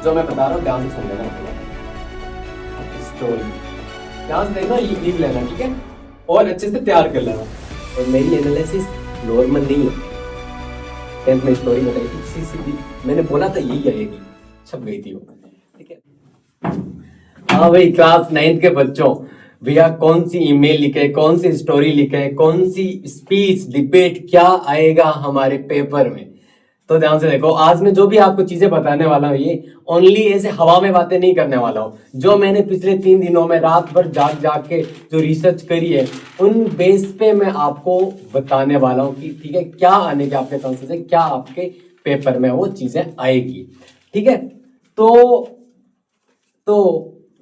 जो मैं बता रहा हूँ ध्यान से सुन लेना। स्टोरी ध्यान से देखना, लिख लेना, ठीक है, और अच्छे से तैयार कर लेना। और मेरी एनालिसिस नॉर्मल नहीं है। 10th में स्टोरी बताई थी, सीधी मैंने बोला था यही आएगी, छप गई थी वो, ठीक है। हाँ भाई, क्लास 9th के बच्चों, भैया कौन सी ईमेल लिखे, कौन सी स्टोरी लिखे, कौन सी स्पीच डिबेट, क्या आएगा हमारे पेपर में। तो ध्यान से देखो, आज मैं जो भी आपको चीजें बताने वाला हूँ ये ओनली ऐसे हवा में बातें नहीं करने वाला हूँ। जो मैंने पिछले 3 दिनों में रात भर जाग जाग के जो रिसर्च करी है, उन बेस पे मैं आपको बताने वाला हूँ कि ठीक है क्या आने के आपके चांसेस है, क्या आपके पेपर में वो चीजें आएगी, ठीक है। तो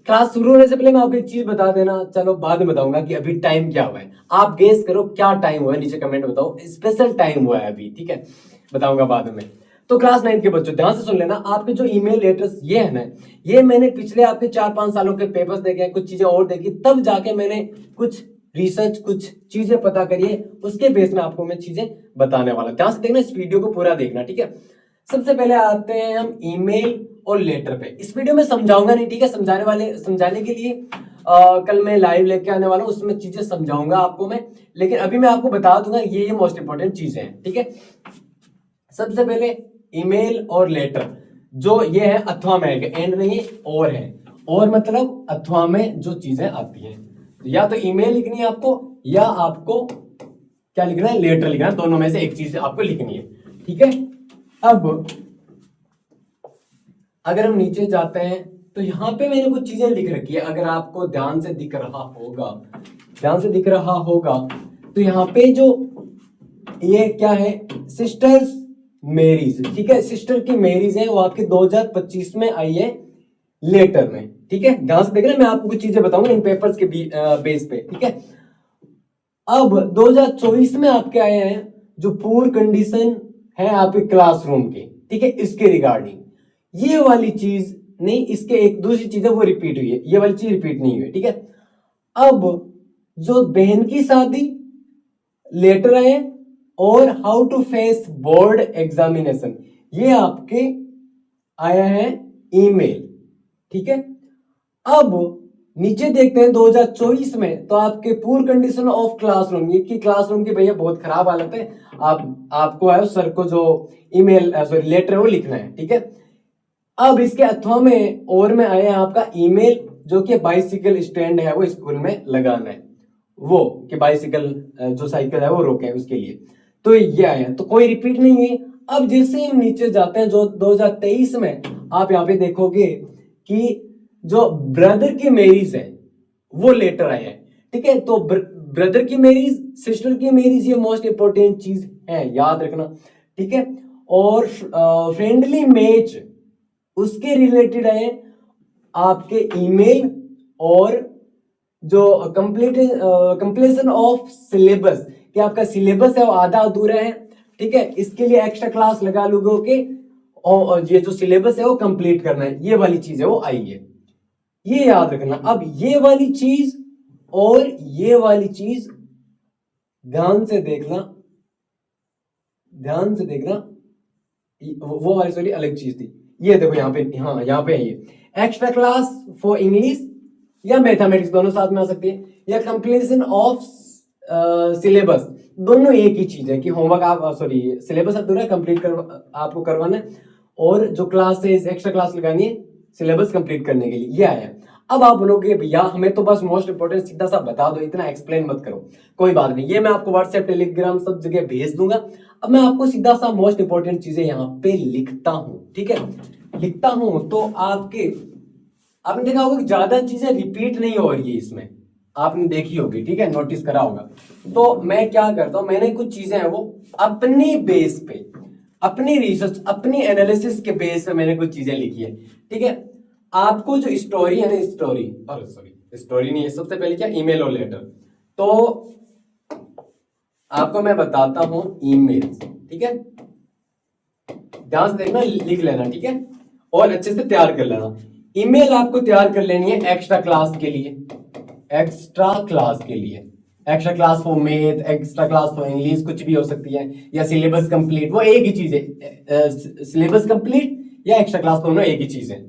क्लास शुरू होने से पहले मैं आपको एक चीज बता देना, चलो बाद में बताऊंगा कि अभी टाइम क्या हुआ है। आप गेस करो क्या टाइम हुआ है, नीचे कमेंट बताओ, स्पेशल टाइम हुआ है अभी, ठीक है, बताऊंगा बाद में। तो क्लास 9 के बच्चों ध्यान से सुन लेना, आपके जो ईमेल एड्रेस ये है ना, ये मैंने पिछले आपके 4-5 सालों के पेपर्स देखे हैं, कुछ चीजें और देखी, तब जाके मैंने कुछ रिसर्च, कुछ चीजें पता करी है, उसके बेस में आपको मैं चीजें बताने वाला। ध्यान से देखना, इस वीडियो को पूरा देखना, ठीक है। सबसे पहले आते हैं हम ईमेल और लेटर पे। इस वीडियो में समझाऊंगा नहीं, ठीक है, समझाने के लिए कल मैं लाइव लेके आने वाला हूं, उसमें चीजें समझाऊंगा आपको मैं, लेकिन अभी मैं आपको बता दूंगा ये मोस्ट इंपॉर्टेंट चीजें हैं, ठीक है। सबसे पहले ईमेल और लेटर, जो ये है अथवा में है, एंड नहीं और है, और मतलब अथवा में जो चीजें आती हैं, या तो ईमेल लिखनी है आपको, या आपको क्या लिखना है, लेटर लिखना है, दोनों में से एक चीज आपको लिखनी है, ठीक है। अब अगर हम नीचे जाते हैं तो यहां पे मैंने कुछ चीजें लिख रखी है, अगर आपको ध्यान से दिख रहा होगा, तो यहाँ पे जो ये क्या है, सिस्टर्स मेरीज, ठीक है, सिस्टर की मेरीज है, वो आपके 2025 में आई है लेटर में, ठीक है। ध्यान से देखना, मैं आपको कुछ चीजें बताऊंगा इन पेपर्स के बेस पे, ठीक है। अब 2024 में आपके आए हैं जो पुअर कंडीशन है आपके क्लासरूम के, ठीक है, इसके रिगार्डिंग ये वाली चीज नहीं, इसके एक दूसरी चीज है वो रिपीट हुई है, ये वाली चीज रिपीट नहीं हुई, ठीक है। अब जो बहन की शादी लेटर आए, और how to face board examination ये आपके आया है ईमेल, ठीक है। अब नीचे देखते हैं 2024 में, तो आपके पुअर कंडीशन ऑफ क्लासरूम, ये कि क्लासरूम की भैया बहुत खराब हालत है, आपको आयो सर को जो ईमेल सॉरी लेटर है वो लिखना है, ठीक है। अब इसके अथवा में और में आया है आपका ईमेल, जो कि बाइसिकल स्टैंड है वो स्कूल में लगाना है, वो कि बाइसिकल जो साइकिल है वो रोके उसके लिए, तो ये आया, तो कोई रिपीट नहीं है। अब जैसे हम नीचे जाते हैं जो 2023 में, आप यहाँ पे देखोगे कि जो ब्रदर की मैरिज है वो लेटर आया है, ठीक है। तो ब्रदर की मैरिज, सिस्टर की मैरिज, ये मोस्ट इंपोर्टेंट चीज है, याद रखना, ठीक है। और फ्रेंडली मैच उसके रिलेटेड है आपके ईमेल, और जो कंप्लीशन ऑफ सिलेबस, कि आपका सिलेबस है वो आधा अधूरा है, ठीक है, इसके लिए एक्स्ट्रा क्लास लगा लोगे, और ये जो सिलेबस है वो कंप्लीट करना है, ये वाली चीज है वो आई है, ये याद रखना। अब ये वाली चीज और ये वाली चीज ध्यान से देखना, वो वाली सॉरी अलग चीज थी, ये देखो यहाँ पे, हाँ यहाँ पे है ये एक्स्ट्रा क्लास फॉर इंग्लिश या मैथमेटिक्स, दोनों साथ में आ सकती है, या कंप्लीशन ऑफ सिलेबस, दोनों एक ही चीज है कि होमवर्क आप सॉरी सिलेबस अधूरा कंप्लीट आपको करवाना है, और जो क्लास है एक्स्ट्रा क्लास लगानी है सिलेबस कंप्लीट करने के लिए, ये आया। अब आप बोलोगे भैया हमें तो बस मोस्ट इंपोर्टेंट सीधा सा बता दो, इतना एक्सप्लेन मत करो, कोई बात नहीं, ये मैं आपको व्हाट्सएप टेलीग्राम सब जगह भेज दूंगा। अब मैं आपको सीधा सा मोस्ट इंपोर्टेंट चीजें यहाँ पे लिखता हूं, ठीक है, लिखता हूं, तो आपने देखा होगा कि ज्यादा चीजें रिपीट नहीं हो रही है इसमें, आपने देखी होगी, ठीक है, नोटिस करा होगा। तो मैं क्या करता हूं, मैंने कुछ चीजें हैं वो अपनी बेस पे, अपनी रिसर्च, अपनी एनालिसिस के बेस पे मैंने कुछ चीजें लिखी है, ठीक है। आपको जो स्टोरी है ना, स्टोरी नहीं है, सबसे पहले क्या, ईमेल और लेटर, तो आपको मैं बताता हूं ईमेल, ठीक है, ध्यान से देखना, लिख लेना, ठीक है, और अच्छे से तैयार कर लेना। ईमेल आपको तैयार कर लेनी है एक्स्ट्रा क्लास के लिए, extra class for math, extra class for English, कुछ भी हो सकती है, या सिलेबस कंप्लीट, वो एक ही चीज है, सिलेबस कंप्लीट या एक्स्ट्रा क्लास, दोनों एक ही चीज है,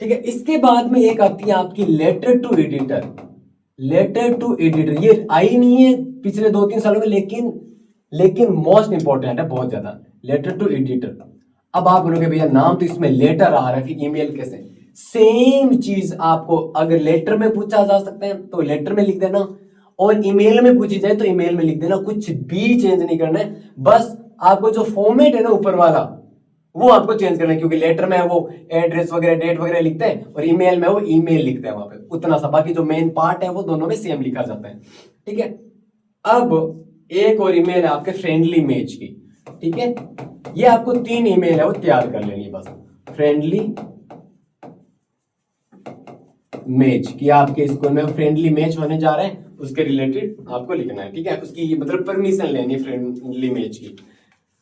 ठीक है। इसके बाद में एक आती है आपकी letter to editor. Letter to editor ये आई नहीं है पिछले 2-3 सालों में, लेकिन मोस्ट इंपॉर्टेंट है बहुत ज्यादा, लेटर टू एडिटर। अब आप बोलोगे भैया नाम तो इसमें लेटर आ रहा है, फिर ईमेल कैसे? सेम चीज आपको अगर लेटर में पूछा जा सकता है तो लेटर में लिख देना, और ईमेल में पूछी जाए तो ईमेल में लिख देना, कुछ भी चेंज नहीं करना है। बस आपको जो फॉर्मेट है ना ऊपर वाला वो आपको चेंज करना है, क्योंकि लेटर में वो एड्रेस वगैरह डेट वगैरह लिखते हैं और ईमेल में वो ईमेल लिखते हैं वहां पे, उतना सा। बाकी जो मेन पार्ट है वो दोनों में सेम लिखा जाता है, ठीक है। अब एक और ईमेल है आपके फ्रेंडली मेज की, ठीक है। ये आपको 3 ईमेल है वो तैयार कर लेनी है बस। फ्रेंडली मेज की आपके स्कूल में फ्रेंडली मेज होने जा रहे हैं, उसके रिलेटेड आपको लिखना है, ठीक है। उसकी मतलब परमिशन लेनी है फ्रेंडली मेज की,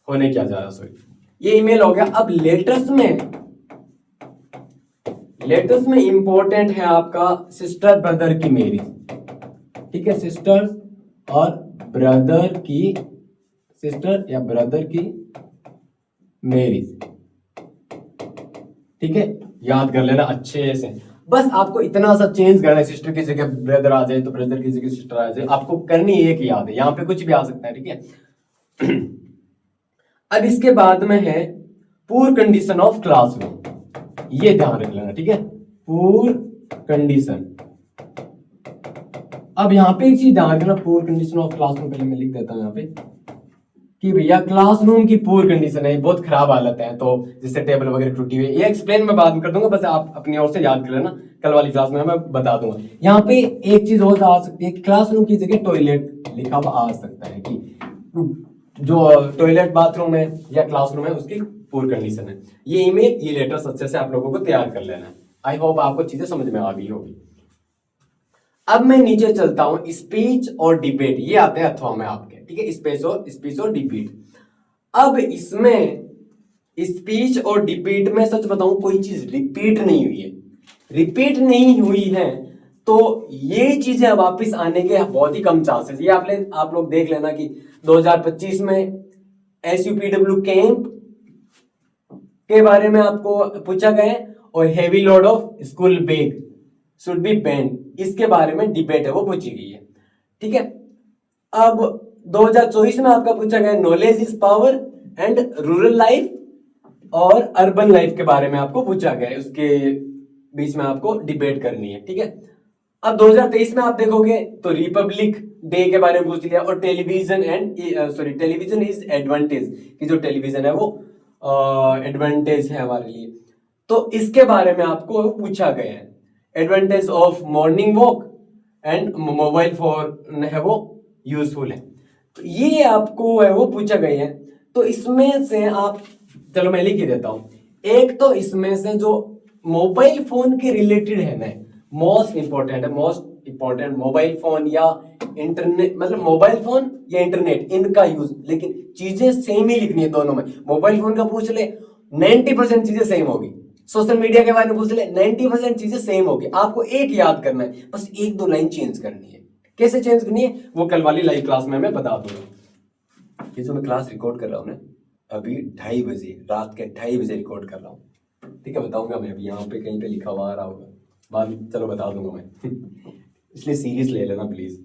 होने क्या जा रहा है, सॉरी। ये ईमेल हो गया। अब लेटर्स में इंपॉर्टेंट है आपका सिस्टर ब्रदर की मैरिज, ठीक है। सिस्टर और ब्रदर की, सिस्टर या ब्रदर की मैरिज, ठीक है। याद कर लेना अच्छे से, बस आपको इतना सा चेंज करना है, सिस्टर की जगह ब्रदर आ जाए तो ब्रदर की जगह सिस्टर आ जाए, आपको करनी एक ही याद है, यहां पे कुछ भी आ सकता है, ठीक है। अब इसके बाद में है पूर कंडीशन ऑफ क्लासरूम, ये ध्यान रख लेना, ठीक है। पूर कंडीशन। अब यहां पे एक चीज ध्यान रखना, पूर कंडीशन ऑफ क्लासरूम, पहले मैं लिख देता हूं यहां पे कि भैया क्लासरूम की पूर कंडीशन है, बहुत खराब हालत है, तो जिससे टेबल वगैरह टूटी हुई है, ये एक्सप्लेन मैं बाद में कर दूंगा, बस आप अपनी ओर से याद कर लेना, कल वाली क्लास में मैं बता दूंगा। यहाँ पे एक चीज और आ सकती है कि क्लासरूम की जगह टॉयलेट लिखा हुआ आ सकता है, कि जो टॉयलेट बाथरूम है या क्लासरूम है उसकी पूर कंडीशन है। ये ईमेल, ये लेटर्स अच्छे से आप लोगों को तैयार कर लेना है। आई होप आपको चीजें समझ में आ गई होगी। अब मैं नीचे चलता हूं, स्पीच और डिबेट, ये आते हैं अथवा में आपके, ठीक है। स्पीच और डिबेट। अब इसमें स्पीच और डिबेट में सच बताऊं कोई चीज रिपीट नहीं हुई है, रिपीट नहीं हुई है, तो ये चीजें वापस आने के बहुत ही कम चांसेस। ये आप लोग देख लेना कि 2025 में SUPW कैंप के बारे में आपको पूछा गया है, और heavy load of school bag should be band, इसके बारे में डिबेट है वो पूछी गई है, ठीक है। अब 2024 में आपका पूछा गया knowledge is power and rural life और अर्बन लाइफ के बारे में आपको पूछा गया है, उसके बीच में आपको डिबेट करनी है, ठीक है। अब 2023 में आप देखोगे तो रिपब्लिक डे के बारे में पूछ लिया, और टेलीविजन टेलीविजन इज एडवांटेज, कि जो टेलीविजन है वो एडवांटेज है हमारे लिए, तो इसके बारे में आपको पूछा गया है। Advantage of morning walk and mobile phone है वो यूजफुल है, तो ये आपको है वो पूछा गया है। तो इसमें से आप, चलो मैं लिख ही देता हूं, एक तो इसमें से जो मोबाइल फोन के रिलेटेड है ना, मोस्ट इंपॉर्टेंट मोबाइल फोन या इंटरनेट, मतलब मोबाइल फोन या इंटरनेट, इनका यूज, लेकिन चीजें सेम ही लिखनी है दोनों में। मोबाइल फोन का पूछ ले 90% चीजें सेम होगी, सोशल मीडिया के बारे में पूछ ले 90% चीजें सेम होगी, आपको एक याद करना है, बस 1-2 लाइन चेंज करनी है। कैसे चेंज करनी है वो कल वाली लाइव क्लास में मैं बता दूंगा। ये जो मैं क्लास रिकॉर्ड कर रहा हूँ ना, अभी 2:30 बजे, रात के 2:30 बजे रिकॉर्ड कर रहा हूँ, ठीक है। बताऊंगा मैं, अभी यहाँ पे कहीं पे लिखा हुआ आ रहा होगा, बाद चलो बता दूंगा मैं। इसलिए सीरियस ले लेना प्लीज।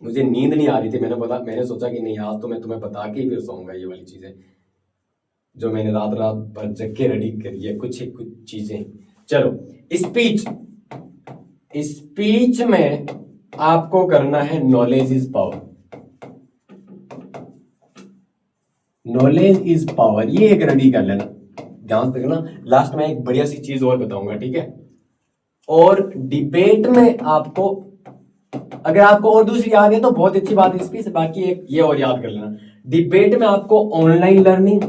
मुझे नींद नहीं आ रही थी, मैंने सोचा कि नहीं आज तो मैं तुम्हें बता के ही फिर सोऊंगा, ये वाली चीजें जो मैंने रात भर जग के रेडी करी है, कुछ चीजें। चलो स्पीच में आपको करना है knowledge is power, knowledge is power, ये एक रेडी कर लेना, ध्यान से देखना। लास्ट में एक बढ़िया सी चीज और बताऊंगा, ठीक है। और डिबेट में आपको, अगर आपको और दूसरी याद है तो बहुत अच्छी बात है स्पीच, बाकी एक ये और याद कर लेना। डिबेट में आपको online learning,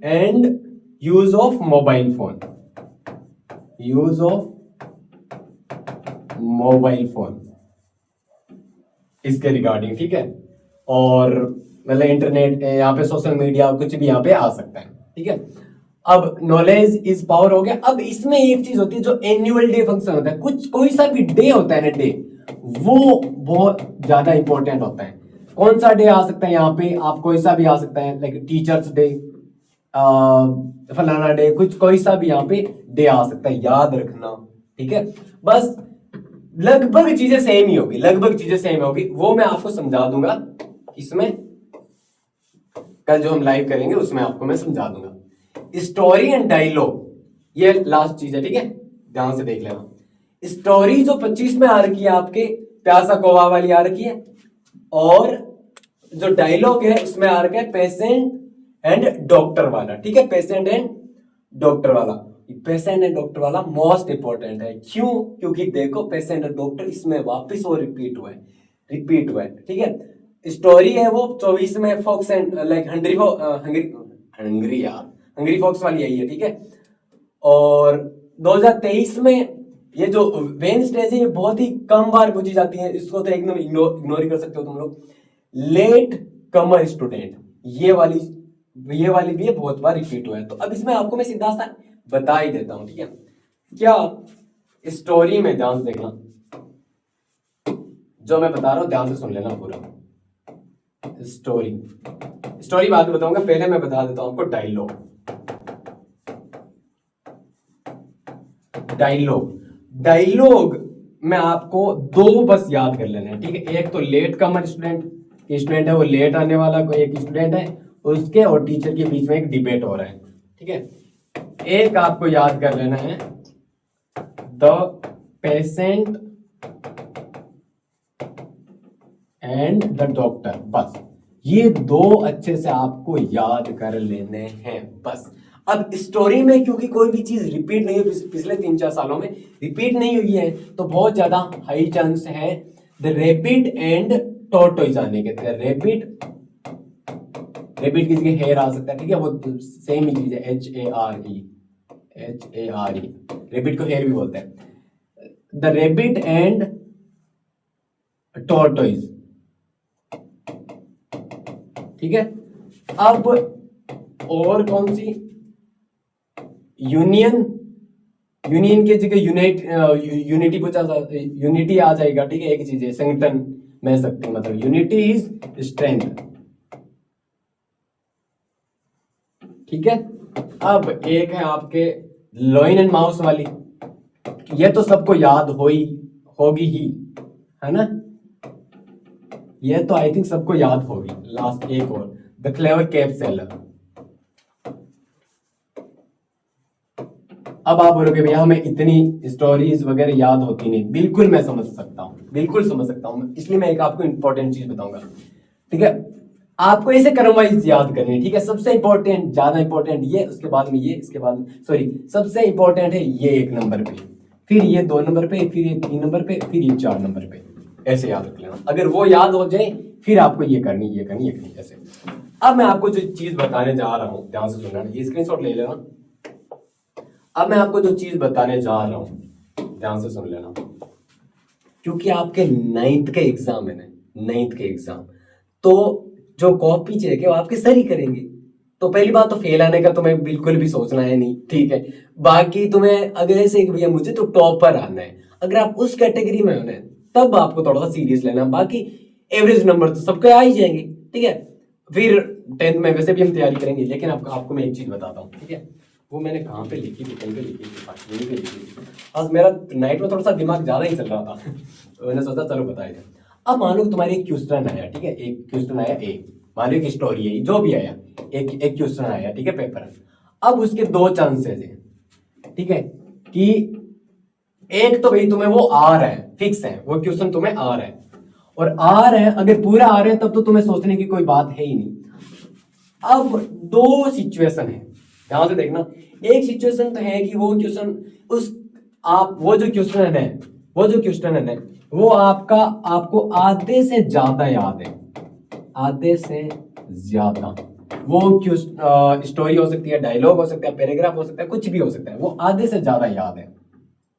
and use of mobile phone, इसके रिगार्डिंग, ठीक है। और मतलब इंटरनेट, यहाँ पे सोशल मीडिया, कुछ भी यहाँ पे आ सकता है, ठीक है। अब नॉलेज इज पावर हो गया। अब इसमें एक चीज होती है जो एनुअल डे फंक्शन होता है, कोई सा भी डे होता है ना, डे वो बहुत ज्यादा इंपॉर्टेंट होता है। कौन सा डे आ सकता है यहाँ पे, आप कोई सा भी आ सकता है, लाइक टीचर्स डे, फलाना डे, कुछ कोई सा भी यहाँ पे डे आ सकता है, याद रखना। ठीक है, बस लगभग चीजें सेम ही होगी, लगभग चीजें सेम होगी, वो मैं आपको समझा दूंगा इसमें, कल जो हम लाइव करेंगे उसमें आपको मैं समझा दूंगा। स्टोरी एंड डायलॉग, ये लास्ट चीज है। ठीक है, ध्यान से देख लेना। स्टोरी जो 25 में आ रखी है आपके, प्यासा कौवा वाली आ रखी है, और जो डायलॉग है उसमें आ रखा है पेशेंट एंड डॉक्टर वाला। ठीक है, पेशेंट एंड डॉक्टर वाला, पेशेंट एंड डॉक्टर वाला मोस्ट इंपॉर्टेंट है। क्यों? क्योंकि देखो पेशेंट एंड डॉक्टर इसमें वापस वो रिपीट हुआ है, रिपीट हुआ है। ठीक है, स्टोरी है वो 24 में fox and like hungry fox वाली आई है। ठीक है, और 2023 में ये जो वेडनेसडे है ये बहुत ही कम बार पूछी जाती है, इसको तो एकदम इग्नोर ही कर सकते हो तुम लोग। लेट कमर स्टूडेंट, ये वाली भी है, बहुत बार रिपीट हुआ है। तो अब इसमें आपको मैं सीधा सा बता ही देता हूं। ठीक है, क्या स्टोरी में ध्यान से देखना, जो मैं बता रहा हूं ध्यान से सुन लेना पूरा। स्टोरी बाद में बताऊंगा, पहले मैं बता देता हूं आपको डायलॉग। डायलॉग में आपको दो बस याद कर लेना है। ठीक है, एक तो लेट कमर स्टूडेंट है, वो लेट आने वाला कोई एक स्टूडेंट है, उसके और टीचर के बीच में एक डिबेट हो रहा है। ठीक है, एक आपको याद कर लेना है the patient and the doctor, बस ये दो अच्छे से आपको याद कर लेने हैं बस। अब स्टोरी में क्योंकि कोई भी चीज रिपीट नहीं हुई पिछले 3-4 सालों में, रिपीट नहीं हुई है, तो बहुत ज्यादा हाई चांस है द रैबिट एंड टॉर्टोइज आने के। रैबिट किसी के हेयर आ सकता है। ठीक है, वो सेम ही चीज है, HARE, रैबिट को हेयर भी बोलते हैं। The rabbit and tortoise. ठीक है, अब और कौन सी, यूनियन की जगह यूनिटी आ जाएगा। ठीक है, एक चीज है संगठन में शक्ति, मतलब यूनिटी इज स्ट्रेंथ। ठीक है, अब एक है आपके लॉइन एंड माउस वाली, ये तो सबको याद होगी ही, है ना, ये तो आई थिंक सबको याद होगी। लास्ट एक और, द क्लेवर कैप सेलर। अब आप बोलोगे भैया हमें इतनी स्टोरीज वगैरह याद होती नहीं, बिल्कुल मैं समझ सकता हूँ, बिल्कुल समझ सकता हूँ, इसलिए मैं एक आपको इंपॉर्टेंट चीज बताऊंगा। ठीक है, आपको इसे क्रम वाइज याद करनी है। ठीक है, सबसे इंपॉर्टेंट, ज्यादा इंपॉर्टेंट ये, उसके बाद में ये, इसके बाद में सबसे इंपॉर्टेंट है ये 1 नंबर पे, फिर ये 2 नंबर पे, फिर ये 3 नंबर पे, फिर ये 4 नंबर पे, ऐसे याद रख लेना। अगर वो याद हो जाए फिर आपको ये करनी ऐसे। अब मैं आपको जो चीज बताने जा रहा हूँ, ध्यान से सुनना, ये स्क्रीनशॉट ले लेना। अब मैं आपको जो चीज बताने जा रहा हूं ध्यान से सुन लेना, क्योंकि आपके 9th के एग्जाम है ना, 9th के एग्जाम, तो जो कॉपी चेक है वो आपके सर ही करेंगे। तो पहली बात तो फेल आने का तुम्हें बिल्कुल भी सोचना है नहीं। ठीक है, बाकी तुम्हें अगर ऐसे भैया मुझे तो टॉपर आना है, अगर आप उस कैटेगरी में होना है तब आपको थोड़ा सा सीरियस लेना, बाकी एवरेज नंबर तो सबके आ ही जाएंगे। ठीक है, फिर 10th में वैसे भी हम तैयारी करेंगे, लेकिन आपको मैं एक चीज बताता हूँ। ठीक है, वो मैंने कहाँ पे लिखी थी, कहीं पे लिखी थी, यहीं पे लिखी थी। आज मेरा नाइट में थोड़ा सा दिमाग ज्यादा ही चल रहा था तो मैंने सोचा चलो बताया जाए। अब मान लो तुम्हारे एक क्वेश्चन आया। ठीक है, एक क्वेश्चन आया, मान लो एक स्टोरी है, जो भी आया, एक क्वेश्चन आया। ठीक है, पेपर। अब उसके 2 चांसेस है। ठीक है, कि एक तो भाई तुम्हें वो आ रहा है, फिक्स है वो क्वेश्चन तुम्हें आ रहा है, और आ रहा है, अगर पूरा आ रहा है तब तो तुम्हें सोचने की कोई बात है ही नहीं। अब 2 सिचुएशन है, ध्यान से देखना। एक सिचुएशन तो है कि वो क्वेश्चन वो जो क्वेश्चन है वो आपको आधे से ज्यादा याद है, आधे से ज्यादा। वो स्टोरी हो सकती है, डायलॉग हो सकता है, पैराग्राफ हो सकता है, कुछ भी हो सकता है, वो आधे से ज्यादा याद है।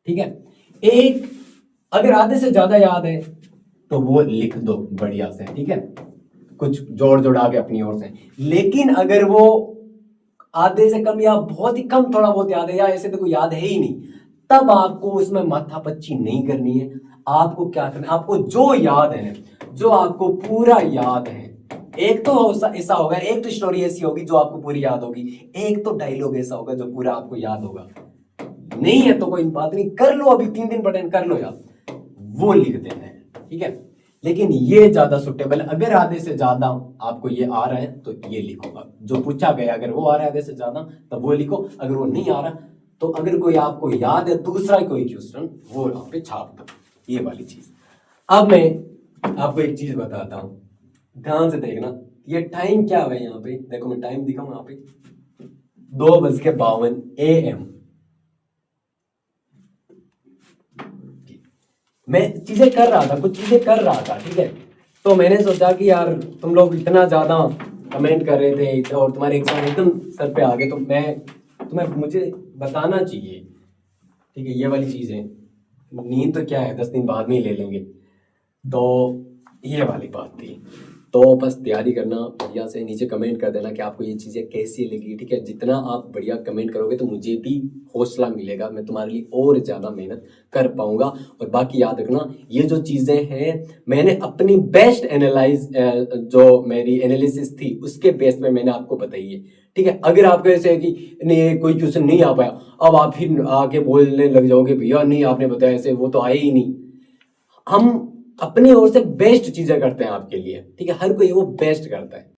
ठीक है, एक अगर आधे से ज्यादा याद है तो वो लिख दो बढ़िया से। ठीक है, कुछ जोड़ के अपनी ओर से। लेकिन अगर वो आधे से कम या बहुत ही कम थोड़ा बहुत याद है, या ऐसे तो कोई याद है ही नहीं, तब आपको उसमें माथापच्ची नहीं करनी है। आपको क्या करना है, आपको जो याद है, जो आपको पूरा याद है, एक तो ऐसा होगा, एक तो स्टोरी ऐसी होगी जो आपको पूरी याद होगी, एक तो डायलॉग ऐसा होगा जो पूरा आपको याद होगा। नहीं है तो कोई बात नहीं, कर लो, अभी 3 दिन पढ़े कर लो यार, वो लिख देना है, ठीक है। लेकिन ये ज्यादा सुटेबल है, अगर आधे से ज्यादा आपको ये आ रहा है तो ये लिखो, जो पूछा गया अगर वो आ रहा है आधे से ज्यादा तो वो लिखो, अगर वो नहीं आ रहा तो अगर कोई आपको याद है दूसरा कोई क्वेश्चन वो यहाँ पे छाप दो, ये वाली चीज। अब मैं आपको एक चीज बताता हूं, ध्यान से देखना, ये टाइम क्या है यहाँ पे, देखो मैं टाइम दिखाऊं यहाँ पे 2:52 AM। मैं चीजें कर रहा था, कुछ चीजें कर रहा था, ठीक है। तो मैंने सोचा कि यार तुम लोग इतना ज्यादा कमेंट कर रहे थे और तुम्हारे एग्जाम एकदम सर पे आ गए, तो मैं मुझे बताना चाहिए, ठीक है। ये वाली चीज है, नींद तो क्या है 10 दिन बाद में ही ले लेंगे, तो ये वाली बात थी। तो बस तैयारी करना बढ़िया से, नीचे कमेंट कर देना कि आपको ये चीज़ें कैसी लगी, ठीक है। जितना आप बढ़िया कमेंट करोगे तो मुझे भी हौसला मिलेगा, मैं तुम्हारे लिए और ज़्यादा मेहनत कर पाऊंगा। और बाकी याद रखना, ये जो चीज़ें हैं मैंने अपनी बेस्ट एनालाइज, जो मेरी एनालिसिस थी उसके बेस पे मैंने आपको बताई है, ठीक है। अगर आपको ऐसे है कि नहीं कोई क्वेश्चन नहीं आ पाया, अब आप फिर आके बोलने लग जाओगे भैया नहीं आपने बताया ऐसे, वो तो आए ही नहीं। हम अपनी ओर से बेस्ट चीजें करते हैं आपके लिए, ठीक है। हर कोई वो बेस्ट करता है।